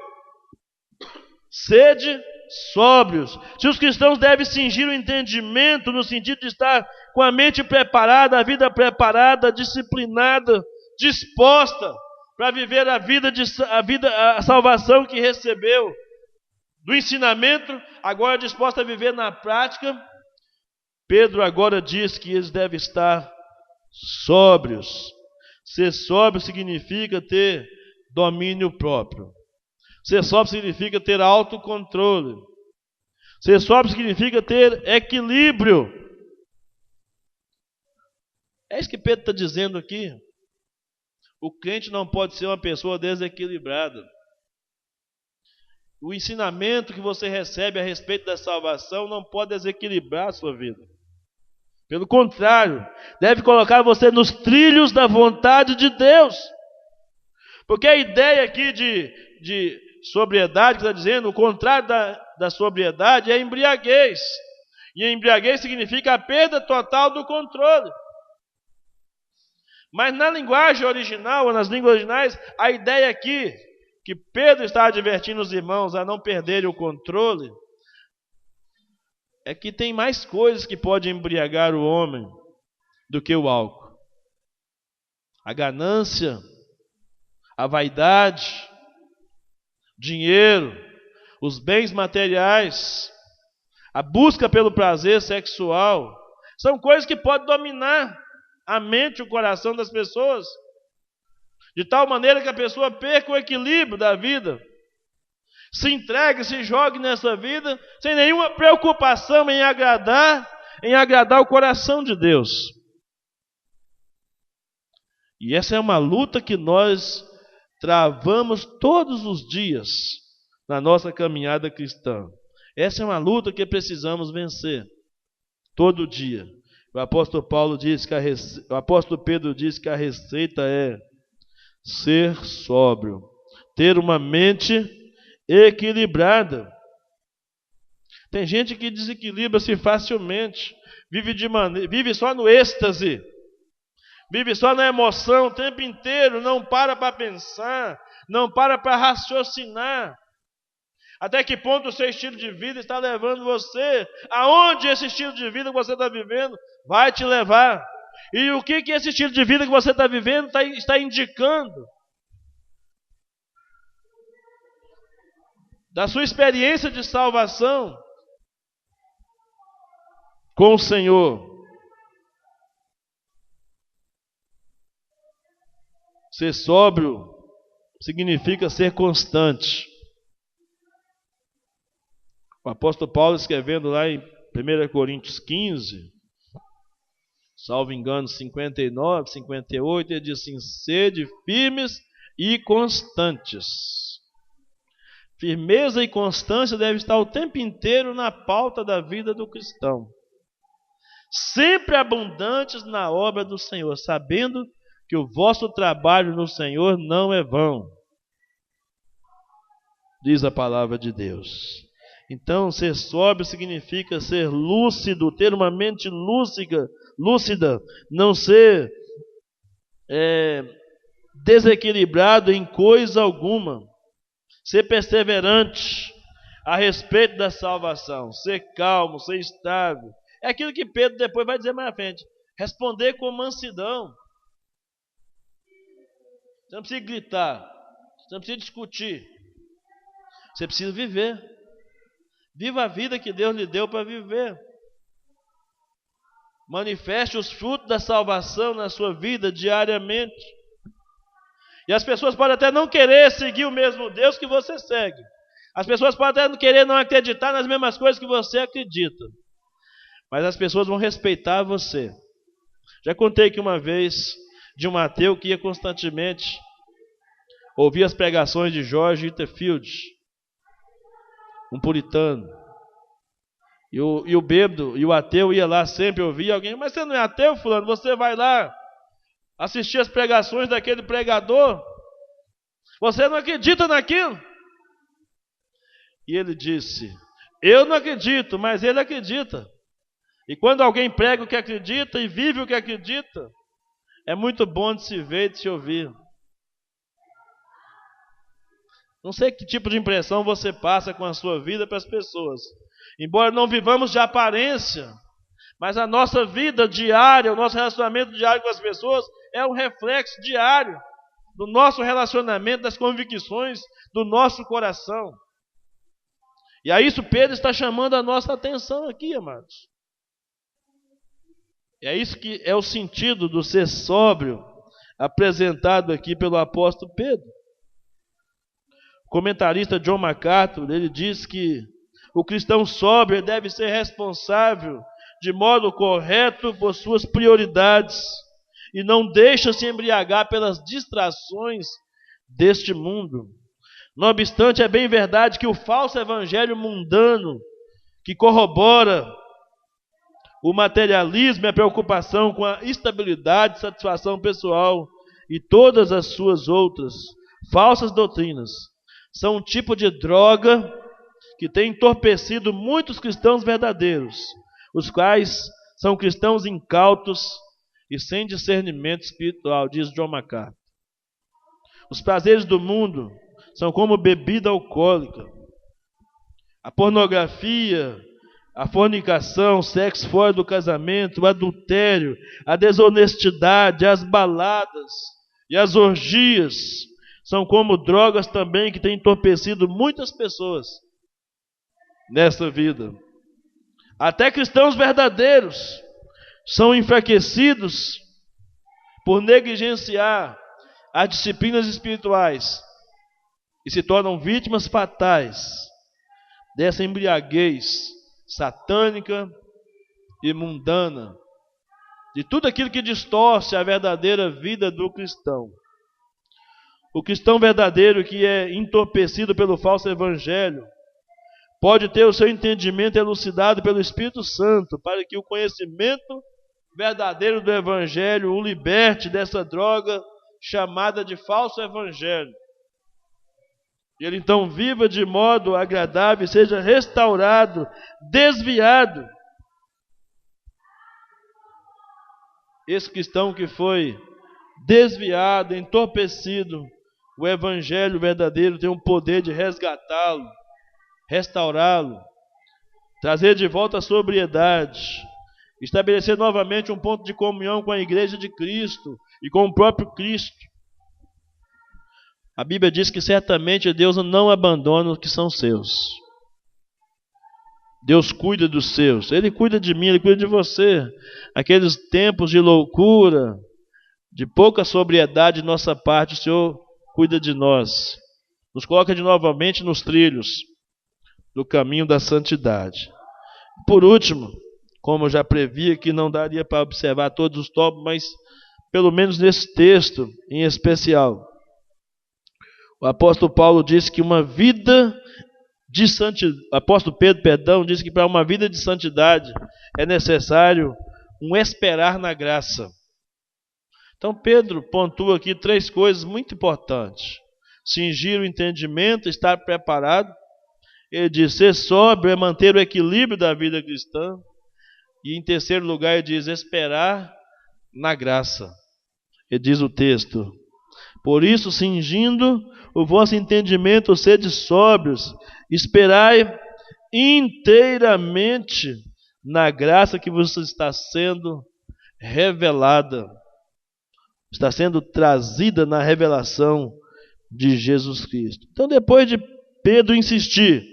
Sede sóbrios. Se os cristãos devem cingir o entendimento no sentido de estar com a mente preparada, a vida preparada, disciplinada, disposta para viver a salvação que recebeu do ensinamento, agora disposta a viver na prática, Pedro agora diz que eles devem estar sóbrios. Ser sóbrio significa ter domínio próprio. Ser sóbrio significa ter autocontrole. Ser sóbrio significa ter equilíbrio. É isso que Pedro está dizendo aqui. O crente não pode ser uma pessoa desequilibrada. O ensinamento que você recebe a respeito da salvação não pode desequilibrar a sua vida. Pelo contrário, deve colocar você nos trilhos da vontade de Deus. Porque a ideia aqui de sobriedade, que está dizendo, o contrário da sobriedade é embriaguez. E embriaguez significa a perda total do controle. Mas na linguagem original, ou nas línguas originais, a ideia aqui, que Pedro está advertindo os irmãos a não perderem o controle, é que tem mais coisas que podem embriagar o homem do que o álcool. A ganância, a vaidade, dinheiro, os bens materiais, a busca pelo prazer sexual, são coisas que podem dominar a mente e o coração das pessoas, de tal maneira que a pessoa perca o equilíbrio da vida, se entregue, se jogue nessa vida, sem nenhuma preocupação em agradar o coração de Deus. E essa é uma luta que nós travamos todos os dias na nossa caminhada cristã. Essa é uma luta que precisamos vencer todo dia. O apóstolo Pedro diz que a receita é ser sóbrio, ter uma mente equilibrada. Tem gente que desequilibra-se facilmente, vive só no êxtase, vive só na emoção o tempo inteiro, não para pensar, não para raciocinar. Até que ponto o seu estilo de vida está levando você? Aonde esse estilo de vida que você está vivendo vai te levar? E o que esse estilo de vida que você está vivendo está indicando? Da sua experiência de salvação com o Senhor. Ser sóbrio significa ser constante. O apóstolo Paulo, escrevendo lá em 1 Coríntios 15, salvo engano 59, 58, ele diz assim: sede firmes e constantes. Firmeza e constância devem estar o tempo inteiro na pauta da vida do cristão. Sempre abundantes na obra do Senhor, sabendo que o vosso trabalho no Senhor não é vão, diz a palavra de Deus. Então, ser sóbrio significa ser lúcido, ter uma mente lúcida, não ser desequilibrado em coisa alguma, ser perseverante a respeito da salvação, ser calmo, ser estável. É aquilo que Pedro depois vai dizer mais à frente: responder com mansidão. Você não precisa gritar, você não precisa discutir, você precisa viver. Viva a vida que Deus lhe deu para viver. Manifeste os frutos da salvação na sua vida diariamente. E as pessoas podem até não querer seguir o mesmo Deus que você segue. As pessoas podem até querer não acreditar nas mesmas coisas que você acredita. Mas as pessoas vão respeitar você. Já contei aqui uma vez de um ateu que ia constantemente ouvir as pregações de George Whitefield, um puritano. E o bêbado e o ateu ia lá sempre ouvir alguém: mas você não é ateu, fulano? Você vai lá assistir as pregações daquele pregador? Você não acredita naquilo? E ele disse: eu não acredito, mas ele acredita. E quando alguém prega o que acredita e vive o que acredita, é muito bom de se ver e de se ouvir. Não sei que tipo de impressão você passa com a sua vida para as pessoas. Embora não vivamos de aparência, mas a nossa vida diária, o nosso relacionamento diário com as pessoas é um reflexo diário do nosso relacionamento, das convicções do nosso coração. E a isso Pedro está chamando a nossa atenção aqui, amados. É isso que é o sentido do ser sóbrio apresentado aqui pelo apóstolo Pedro. O comentarista John MacArthur, ele diz que o cristão sóbrio deve ser responsável de modo correto por suas prioridades e não deixa se embriagar pelas distrações deste mundo. Não obstante, é bem verdade que o falso evangelho mundano, que corrobora o materialismo e a preocupação com a estabilidade e satisfação pessoal e todas as suas outras falsas doutrinas, são um tipo de droga que tem entorpecido muitos cristãos verdadeiros, os quais são cristãos incautos e sem discernimento espiritual, diz John MacArthur. Os prazeres do mundo são como bebida alcoólica. A pornografia, a fornicação, o sexo fora do casamento, o adultério, a desonestidade, as baladas e as orgias são como drogas também que têm entorpecido muitas pessoas nessa vida. Até cristãos verdadeiros são enfraquecidos por negligenciar as disciplinas espirituais e se tornam vítimas fatais dessa embriaguez satânica e mundana, de tudo aquilo que distorce a verdadeira vida do cristão. O cristão verdadeiro que é entorpecido pelo falso evangelho pode ter o seu entendimento elucidado pelo Espírito Santo, para que o conhecimento verdadeiro do evangelho o liberte dessa droga chamada de falso evangelho. E ele então viva de modo agradável e seja restaurado, desviado. Esse cristão que foi desviado, entorpecido O evangelho verdadeiro tem o poder de resgatá-lo, restaurá-lo, trazer de volta a sobriedade, estabelecer novamente um ponto de comunhão com a igreja de Cristo e com o próprio Cristo. A Bíblia diz que certamente Deus não abandona os que são seus. Deus cuida dos seus. Ele cuida de mim, Ele cuida de você. Aqueles tempos de loucura, de pouca sobriedade de nossa parte, o Senhor cuida de nós. Nos coloca de novamente nos trilhos do caminho da santidade. Por último, como eu já previ aqui, não daria para observar todos os tópicos, mas pelo menos nesse texto em especial, o apóstolo Paulo disse que uma vida de santidade, o apóstolo Pedro, disse que para uma vida de santidade é necessário um esperar na graça. Então Pedro pontua aqui 3 coisas muito importantes: cingir o entendimento, estar preparado. Ele diz: ser sóbrio é manter o equilíbrio da vida cristã. E em terceiro lugar ele diz: esperar na graça. Ele diz o texto: por isso, cingindo o vosso entendimento, sede sóbrios, esperai inteiramente na graça que vos está sendo revelada, está sendo trazida na revelação de Jesus Cristo. Então, depois de Pedro insistir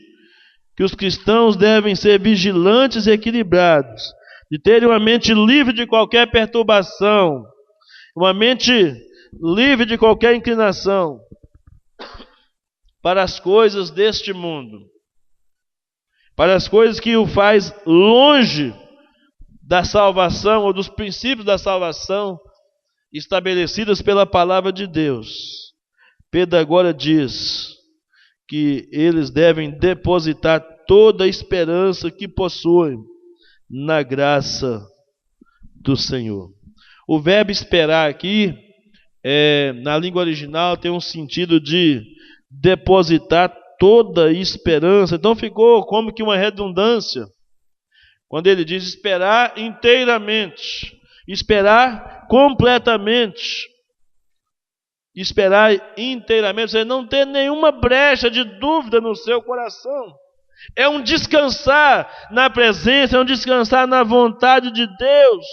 que os cristãos devem ser vigilantes e equilibrados, de terem uma mente livre de qualquer perturbação, uma mente livre de qualquer inclinação para as coisas deste mundo, para as coisas que o faz longe da salvação ou dos princípios da salvação estabelecidos pela palavra de Deus. Pedro agora diz que eles devem depositar toda a esperança que possuem na graça do Senhor. O verbo esperar aqui, na língua original, tem um sentido de depositar toda a esperança. Então ficou como que uma redundância quando ele diz esperar inteiramente, esperar completamente, esperar inteiramente, você não ter nenhuma brecha de dúvida no seu coração. É um descansar na presença, é um descansar na vontade de Deus.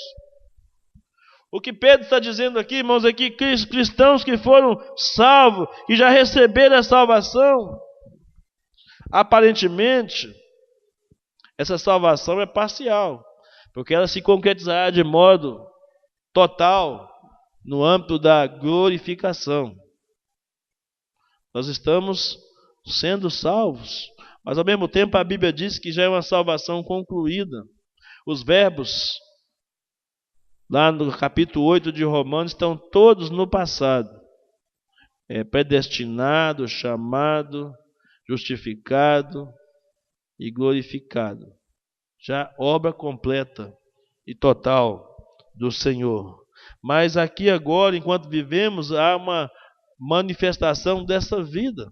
O que Pedro está dizendo aqui, irmãos, é que cristãos que foram salvos, que já receberam a salvação, aparentemente, essa salvação é parcial, porque ela se concretizará de modo total no âmbito da glorificação. Nós estamos sendo salvos, mas ao mesmo tempo a Bíblia diz que já é uma salvação concluída. Os verbos lá no capítulo 8 de Romanos estão todos no passado. Predestinado, chamado, justificado e glorificado. Já obra completa e total do Senhor. Mas aqui agora, enquanto vivemos, há uma manifestação dessa vida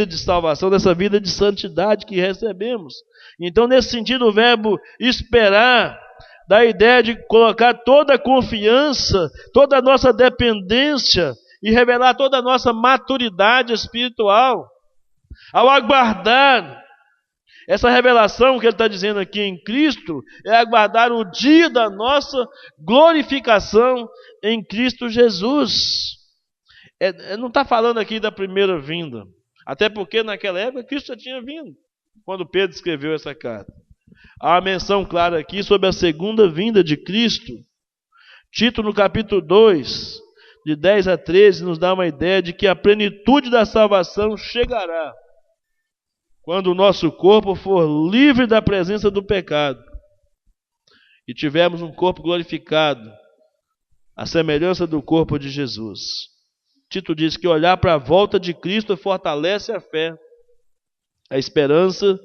de salvação, dessa vida de santidade que recebemos. Então, nesse sentido, o verbo esperar dá a ideia de colocar toda a confiança, toda a nossa dependência e revelar toda a nossa maturidade espiritual ao aguardar essa revelação que ele está dizendo aqui em Cristo. É aguardar o dia da nossa glorificação em Cristo Jesus. Não está falando aqui da primeira vinda, até porque naquela época Cristo já tinha vindo, quando Pedro escreveu essa carta. Há uma menção clara aqui sobre a segunda vinda de Cristo. Tito, no capítulo 2, de 10 a 13, nos dá uma ideia de que a plenitude da salvação chegará quando o nosso corpo for livre da presença do pecado e tivermos um corpo glorificado, à semelhança do corpo de Jesus. Tito diz que olhar para a volta de Cristo fortalece a fé, a esperança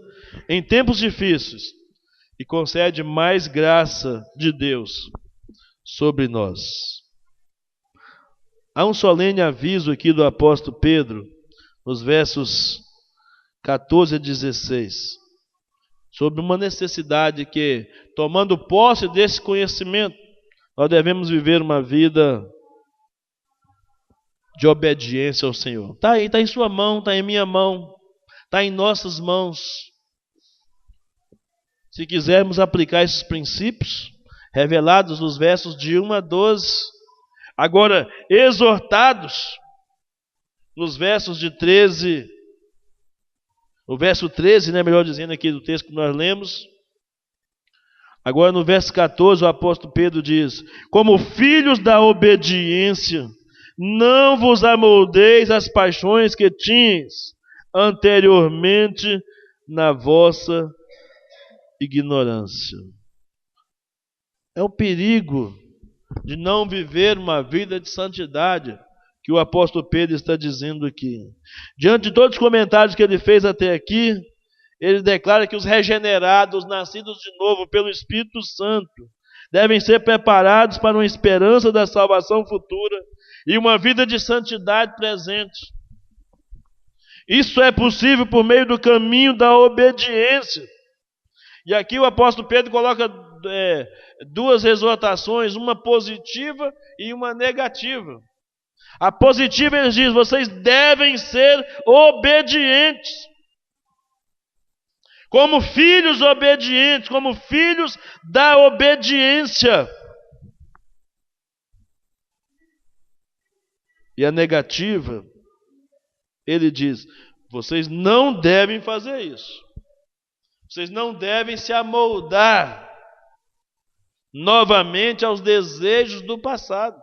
em tempos difíceis e concede mais graça de Deus sobre nós. Há um solene aviso aqui do apóstolo Pedro, nos versos 14 a 16, sobre uma necessidade que, tomando posse desse conhecimento, nós devemos viver uma vida de obediência ao Senhor. Está aí, está em sua mão, está em minha mão, está em nossas mãos. Se quisermos aplicar esses princípios revelados nos versos de 1 a 12, agora exortados nos versos de 13, o verso 13, né, melhor dizendo aqui do texto que nós lemos. Agora no verso 14 o apóstolo Pedro diz: como filhos da obediência, não vos amoldeis às paixões que tinhas anteriormente na vossa ignorância. É o perigo de não viver uma vida de santidade que o apóstolo Pedro está dizendo aqui. Diante de todos os comentários que ele fez até aqui, ele declara que os regenerados, nascidos de novo pelo Espírito Santo, devem ser preparados para uma esperança da salvação futura e uma vida de santidade presente. Isso é possível por meio do caminho da obediência. E aqui o apóstolo Pedro coloca duas exortações, uma positiva e uma negativa. A positiva ele diz: vocês devem ser obedientes. Como filhos obedientes, como filhos da obediência. E a negativa, ele diz: vocês não devem fazer isso. Vocês não devem se amoldar novamente aos desejos do passado.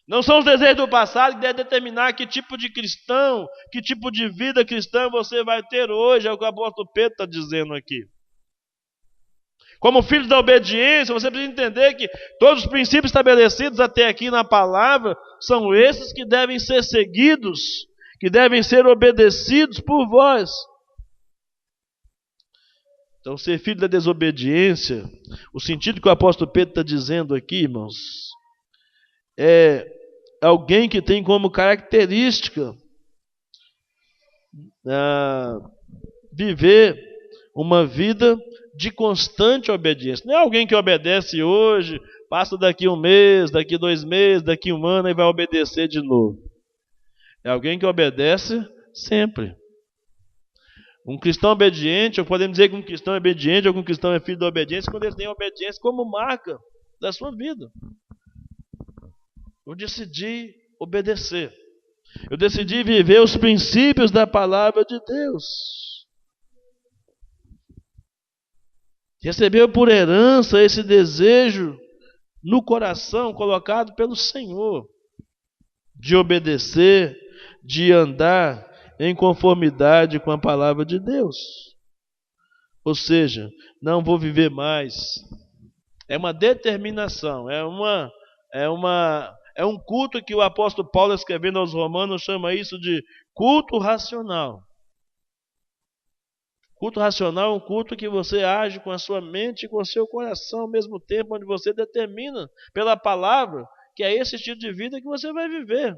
Não são os desejos do passado que devem determinar que tipo de cristão, que tipo de vida cristã você vai ter hoje, é o que o apóstolo Pedro está dizendo aqui. Como filhos da obediência, você precisa entender que todos os princípios estabelecidos até aqui na palavra são esses que devem ser seguidos, que devem ser obedecidos por vós. Então, ser filho da desobediência, o sentido que o apóstolo Pedro está dizendo aqui, irmãos, é alguém que tem como característica viver uma vida de constante obediência. Não é alguém que obedece hoje, passa daqui 1 mês, daqui 2 meses, daqui 1 ano e vai obedecer de novo. É alguém que obedece sempre. Um cristão obediente, ou podemos dizer que um cristão é obediente, ou que um cristão é filho da obediência, quando ele tem a obediência como marca da sua vida. Eu decidi obedecer. Eu decidi viver os princípios da palavra de Deus. Recebeu por herança esse desejo no coração colocado pelo Senhor, de obedecer, de andar em conformidade com a palavra de Deus. Ou seja, não vou viver mais. É uma determinação, é um culto que o apóstolo Paulo, escrevendo aos Romanos, chama isso de culto racional. Culto racional é um culto que você age com a sua mente e com o seu coração ao mesmo tempo, onde você determina pela palavra que é esse estilo de vida que você vai viver.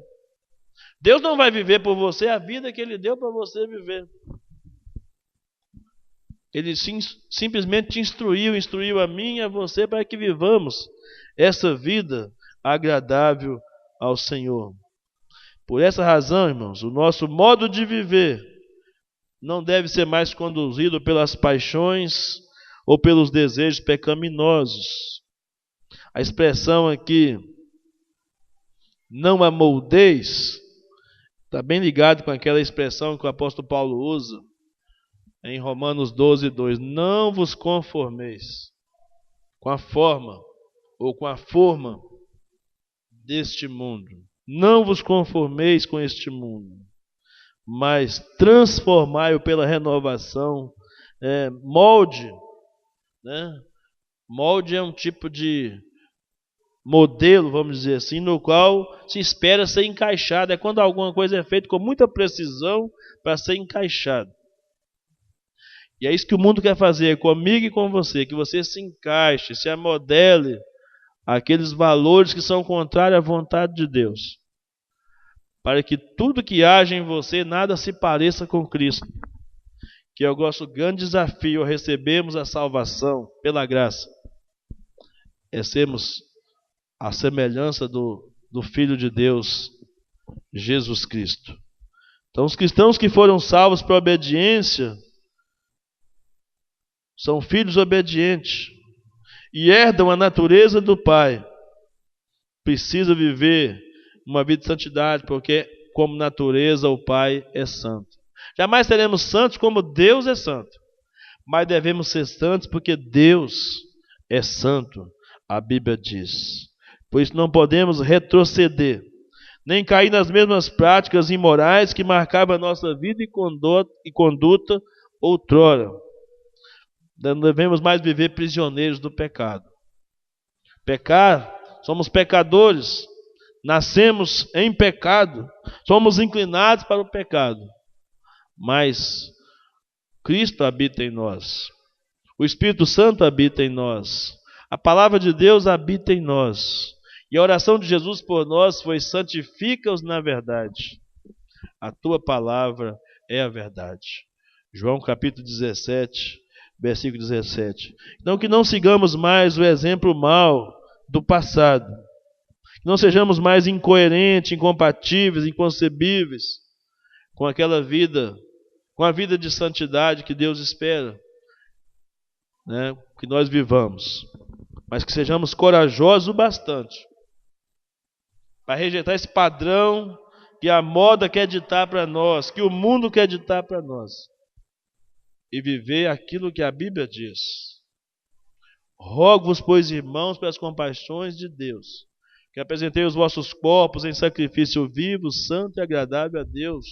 Deus não vai viver por você a vida que Ele deu para você viver. Ele simplesmente te instruiu a mim e a você para que vivamos essa vida agradável ao Senhor. Por essa razão, irmãos, o nosso modo de viver não deve ser mais conduzido pelas paixões ou pelos desejos pecaminosos. A expressão aqui, não amoldeis, está bem ligado com aquela expressão que o apóstolo Paulo usa em Romanos 12:2. Não vos conformeis com a forma ou com a forma deste mundo. Não vos conformeis com este mundo, mas transformai-o pela renovação. Molde, né? Molde é um tipo de modelo, vamos dizer assim, no qual se espera ser encaixado. É quando alguma coisa é feita com muita precisão para ser encaixado. E é isso que o mundo quer fazer comigo e com você, que você se encaixe, se amodele àqueles valores que são contrários à vontade de Deus, para que tudo que haja em você nada se pareça com Cristo, que é o nosso grande desafio ao recebermos a salvação pela graça, é sermos a semelhança do do Filho de Deus, Jesus Cristo. Então, os cristãos que foram salvos por obediência são filhos obedientes e herdam a natureza do Pai. Precisa viver uma vida de santidade, porque como natureza o Pai é santo. Jamais seremos santos como Deus é santo, mas devemos ser santos porque Deus é santo, a Bíblia diz. Por isso não podemos retroceder, nem cair nas mesmas práticas imorais que marcavam a nossa vida e conduta outrora. Não devemos mais viver prisioneiros do pecado. Pecar, somos pecadores, nascemos em pecado, somos inclinados para o pecado, mas Cristo habita em nós, o Espírito Santo habita em nós, a palavra de Deus habita em nós, e a oração de Jesus por nós foi: santifica-os na verdade, a tua palavra é a verdade. João capítulo 17, versículo 17. Então que não sigamos mais o exemplo mau do passado, que não sejamos mais incoerentes, incompatíveis, inconcebíveis com aquela vida, com a vida de santidade que Deus espera, né, que nós vivamos, mas que sejamos corajosos o bastante para rejeitar esse padrão que a moda quer ditar para nós, que o mundo quer ditar para nós, e viver aquilo que a Bíblia diz. Rogo-vos, pois, irmãos, pelas compaixões de Deus, que apresentei os vossos corpos em sacrifício vivo, santo e agradável a Deus,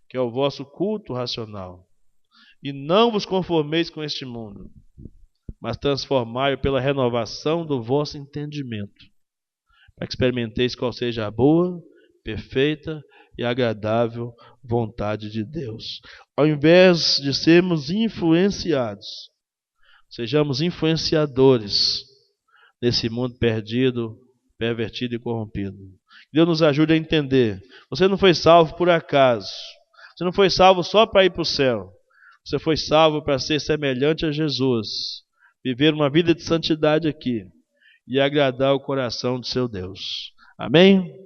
que é o vosso culto racional. E não vos conformeis com este mundo, mas transformai-o pela renovação do vosso entendimento, para que experimenteis qual seja a boa, perfeita e agradável vontade de Deus. Ao invés de sermos influenciados, sejamos influenciadores nesse mundo perdido, pervertido e corrompido. Deus nos ajude a entender. Você não foi salvo por acaso. Você não foi salvo só para ir para o céu. Você foi salvo para ser semelhante a Jesus, viver uma vida de santidade aqui e agradar o coração do seu Deus. Amém?